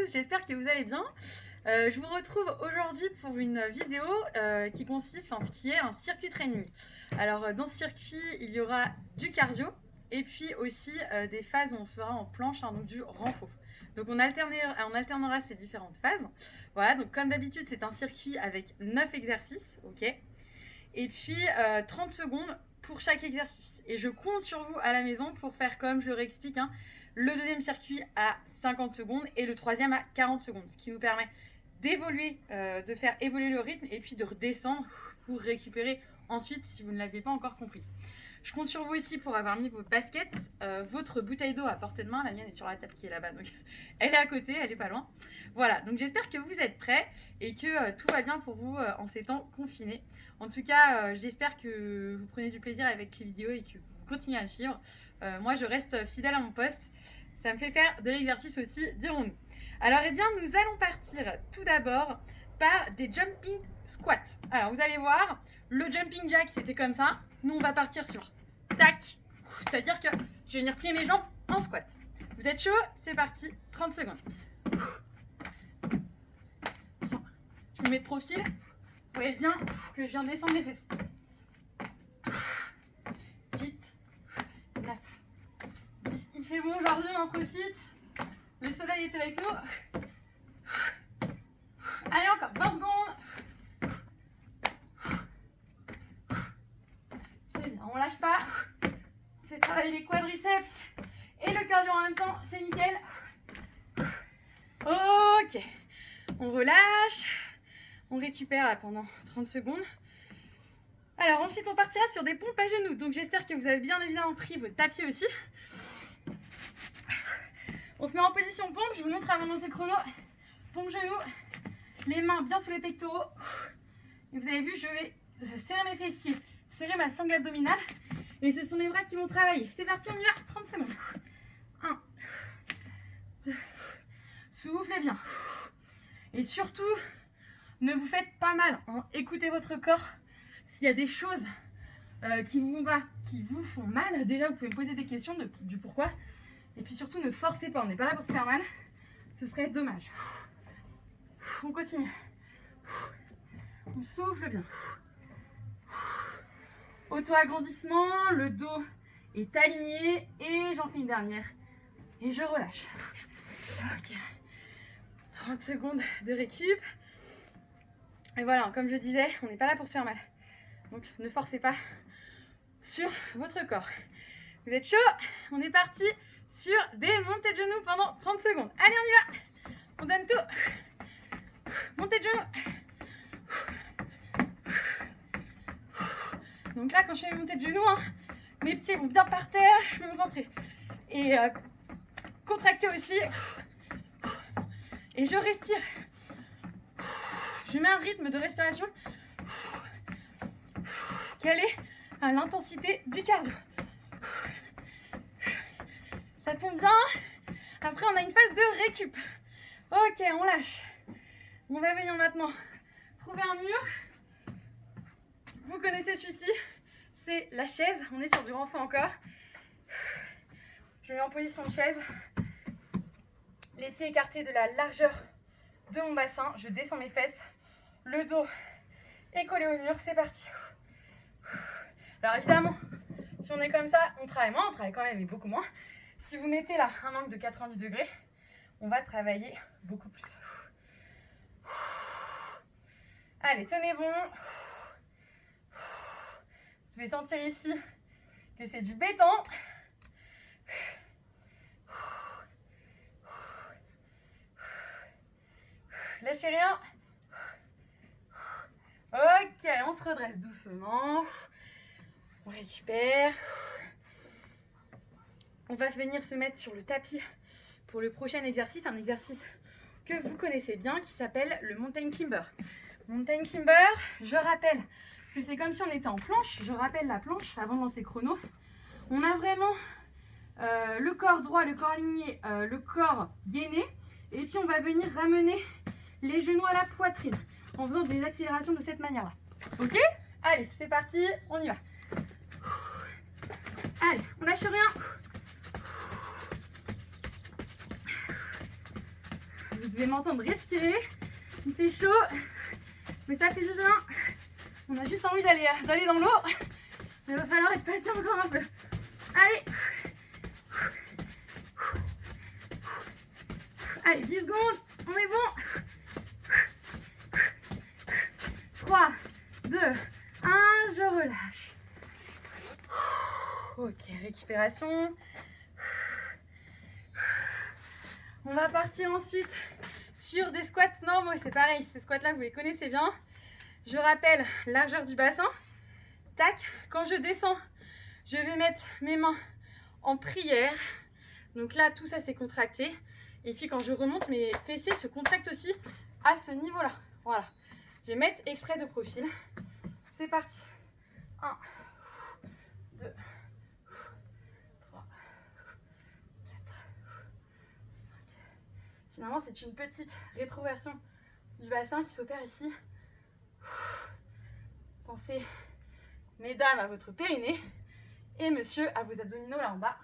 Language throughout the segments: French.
tous, j'espère que vous allez bien. Je vous retrouve aujourd'hui pour une vidéo qui consiste, ce qui est un circuit training. Alors dans ce circuit, il y aura du cardio et puis aussi des phases où on sera en planche, donc du renfort. Donc on alternera ces différentes phases. Voilà, donc comme d'habitude, c'est un circuit avec 9 exercices, ok. Et puis 30 secondes pour chaque exercice. Et je compte sur vous à la maison pour faire comme je le réexplique, le deuxième circuit à 50 secondes et le troisième à 40 secondes, ce qui nous permet d'évoluer, de faire évoluer le rythme et puis de redescendre pour récupérer ensuite si vous ne l'aviez pas encore compris. Je compte sur vous ici pour avoir mis vos baskets, votre bouteille d'eau à portée de main. La mienne est sur la table qui est là-bas, donc elle est à côté, elle est pas loin. Voilà, donc j'espère que vous êtes prêts et que tout va bien pour vous en ces temps confinés. En tout cas, j'espère que vous prenez du plaisir avec les vidéos et que vous continuez à me suivre. Moi, je reste fidèle à mon poste. Ça me fait faire de l'exercice aussi, dirons-nous. Alors, eh bien, nous allons partir tout d'abord par des jumping squats. Alors, vous allez voir, le jumping jack, c'était comme ça. Nous, on va partir sur tac. C'est-à-dire que je vais venir plier mes jambes en squat. Vous êtes chaud? C'est parti, 30 secondes. Je me mets de profil. Vous voyez bien que je viens descendre mes fesses. 8, 9, 10. Il fait bon aujourd'hui, on en profite. Le soleil est avec nous. Allez, encore 20 secondes. C'est bien, on lâche pas. On fait travailler les quadriceps et le cardio en même temps, c'est nickel. Ok, on relâche. On récupère là pendant 30 secondes. Alors ensuite on partira sur des pompes à genoux. Donc j'espère que vous avez bien évidemment pris vos tapis aussi. On se met en position pompe. Je vous montre avant de lancer le chrono. Pompe genoux. Les mains bien sur les pectoraux. Et vous avez vu, je vais serrer mes fessiers, serrer ma sangle abdominale. Et ce sont les bras qui vont travailler. C'est parti, on y va. 30 secondes. 1, 2. Soufflez bien. Et surtout, ne vous faites pas mal. Écoutez votre corps. S'il y a des choses qui vous font mal, déjà vous pouvez me poser des questions du pourquoi. Et puis surtout, ne forcez pas. On n'est pas là pour se faire mal. Ce serait dommage. On continue. On souffle bien. Auto-agrandissement. Le dos est aligné. Et j'en fais une dernière. Et je relâche. Ok. 30 secondes de récup. Et voilà, comme je disais, on n'est pas là pour se faire mal. Donc ne forcez pas sur votre corps. Vous êtes chaud? On est parti sur des montées de genoux pendant 30 secondes. Allez, on y va. On donne tout. Montée de genoux. Donc là, quand je fais les montées de genoux, mes pieds vont bien par terre. Je vais me concentrer. Et contracter aussi. Et je respire. Je mets un rythme de respiration quelle est à l'intensité du cardio. Ça tombe bien. Après, on a une phase de récup. Ok, on lâche. On va venir maintenant trouver un mur. Vous connaissez celui-ci. C'est la chaise. On est sur du renfort encore. Je me mets en position de chaise. Les pieds écartés de la largeur de mon bassin. Je descends mes fesses. Le dos est collé au mur, c'est parti. Alors évidemment, si on est comme ça, on travaille moins, on travaille quand même, mais beaucoup moins. Si vous mettez là un angle de 90 degrés, on va travailler beaucoup plus. Allez, tenez bon. Vous devez sentir ici que c'est du béton. Lâchez rien. Ok, on se redresse doucement. On récupère. On va venir se mettre sur le tapis pour le prochain exercice. Un exercice que vous connaissez bien qui s'appelle le mountain climber. Mountain climber, je rappelle que c'est comme si on était en planche. Je rappelle la planche avant de lancer chrono. On a vraiment le corps droit, le corps aligné, le corps gainé. Et puis on va venir ramener les genoux à la poitrine en faisant des accélérations de cette manière-là. Ok? Allez, c'est parti, on y va. Allez, on lâche rien. Vous devez m'entendre respirer. Il fait chaud, mais ça fait du bien. On a juste envie d'aller dans l'eau. Il va falloir être patient encore un peu. Allez. Allez, 10 secondes. On est bon. 3, 2, 1. Je relâche. Ok, récupération. On va partir ensuite sur des squats normaux. C'est pareil, ces squats-là, vous les connaissez bien. Je rappelle, largeur du bassin. Tac, quand je descends, je vais mettre mes mains en prière. Donc là, tout ça, c'est contracté. Et puis quand je remonte, mes fessiers se contractent aussi à ce niveau-là. Voilà. Je vais mettre exprès de profil. C'est parti. 1, 2, 3, 4, 5. Finalement, c'est une petite rétroversion du bassin qui s'opère ici. Pensez, mesdames, à votre périnée et monsieur à vos abdominaux là en bas.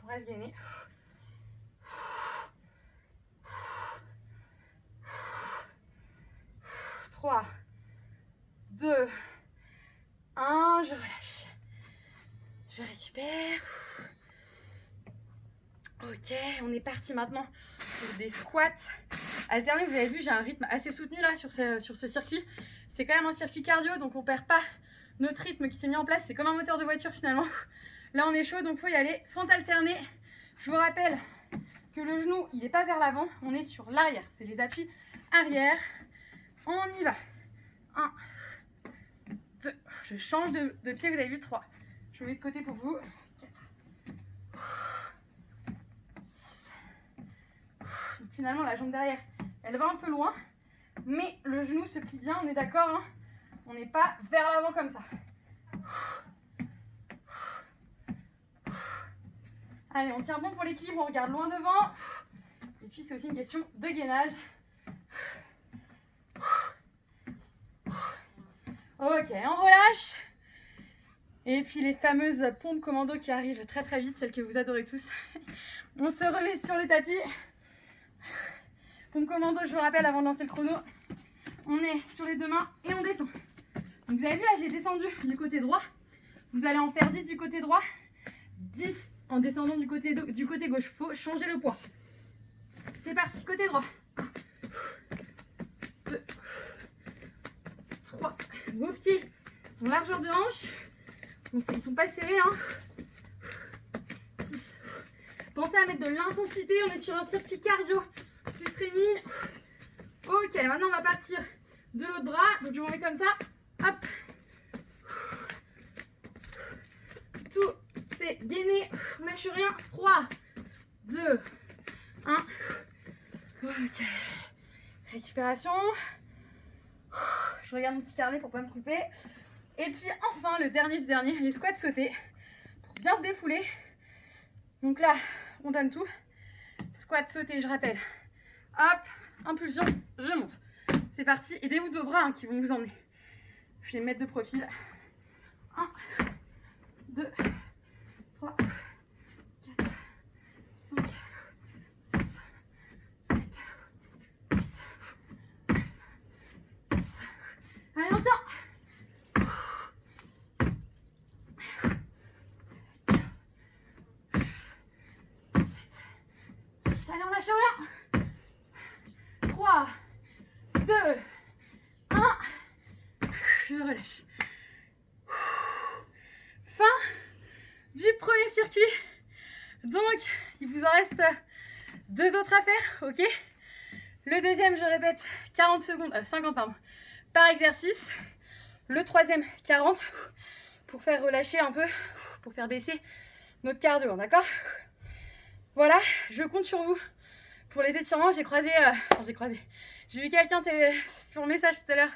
On reste gainé. 3, 2, 1, je relâche. Je récupère. Ok, on est parti maintenant pour des squats alternés. Vous avez vu, j'ai un rythme assez soutenu là sur ce circuit. C'est quand même un circuit cardio, donc on perd pas notre rythme qui s'est mis en place. C'est comme un moteur de voiture finalement. Là, on est chaud, donc il faut y aller. Fente alternée. Je vous rappelle que le genou, il n'est pas vers l'avant. On est sur l'arrière. C'est les appuis arrière. On y va. 1, 2. Je change de pied, vous avez vu, 3. Je mets de côté pour vous. 4. 6. Donc, finalement, la jambe derrière, elle va un peu loin. Mais le genou se plie bien, on est d'accord, hein. On n'est pas vers l'avant comme ça. Allez, on tient bon pour l'équilibre, on regarde loin devant. Et puis, c'est aussi une question de gainage. Ok, on relâche. Et puis les fameuses pompes commando qui arrivent très très vite, celles que vous adorez tous. On se remet sur le tapis. Pompe commando, je vous rappelle avant de lancer le chrono. On est sur les deux mains et on descend. Donc vous avez vu là, j'ai descendu du côté droit. Vous allez en faire 10 du côté droit, 10 en descendant du côté gauche. Il faut changer le poids. C'est parti, côté droit. 2, 3. Vos pieds sont largeur de hanche. Ils ne sont pas serrés. 6. Pensez à mettre de l'intensité. On est sur un circuit cardio plus training. Ok, maintenant on va partir de l'autre bras. Donc je m'en mets comme ça. Hop. Tout est gainé. On lâche rien. 3, 2, 1. Ok. Récupération. Je regarde mon petit carnet pour pas me tromper. Et puis enfin, le dernier du dernier, les squats sautés. Pour bien se défouler. Donc là, on donne tout. Squat sauté, je rappelle. Hop, impulsion, je monte. C'est parti. Aidez-vous de vos bras qui vont vous emmener. Je vais me mettre de profil. 1, 2, 3, 4, 5, 6, 7, 8, 9, 10. Allez, on tient. 17, 18. Allez, on lâche rien. 3, 2, 1. Je relâche. Fin du premier circuit. Donc, il vous en reste 2 autres à faire, ok? Le deuxième, je répète, 50 pardon, par exercice. Le troisième, 40 pour faire relâcher un peu, pour faire baisser notre cardio, d'accord? Voilà, je compte sur vous pour les étirements. J'ai vu quelqu'un sur le message tout à l'heure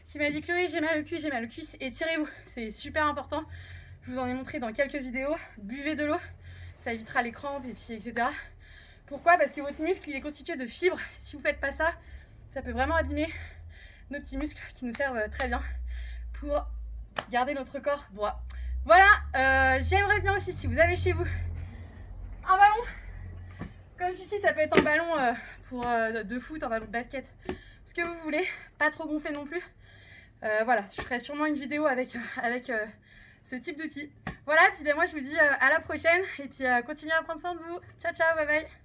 qui m'a dit: Chloé, j'ai mal au cuisse, étirez-vous, c'est super important. Je vous en ai montré dans quelques vidéos. Buvez de l'eau, ça évitera les crampes et puis etc. Pourquoi? Parce que votre muscle, il est constitué de fibres. Si vous ne faites pas ça, ça peut vraiment abîmer nos petits muscles qui nous servent très bien pour garder notre corps droit. Voilà, j'aimerais bien aussi, si vous avez chez vous un ballon comme celui-ci, ça peut être un ballon pour de foot, un ballon de basket, ce que vous voulez, pas trop gonflé non plus. Voilà, je ferai sûrement une vidéo avec ce type d'outil. Voilà, puis ben, moi je vous dis à la prochaine et puis continuez à prendre soin de vous. Ciao ciao, bye bye.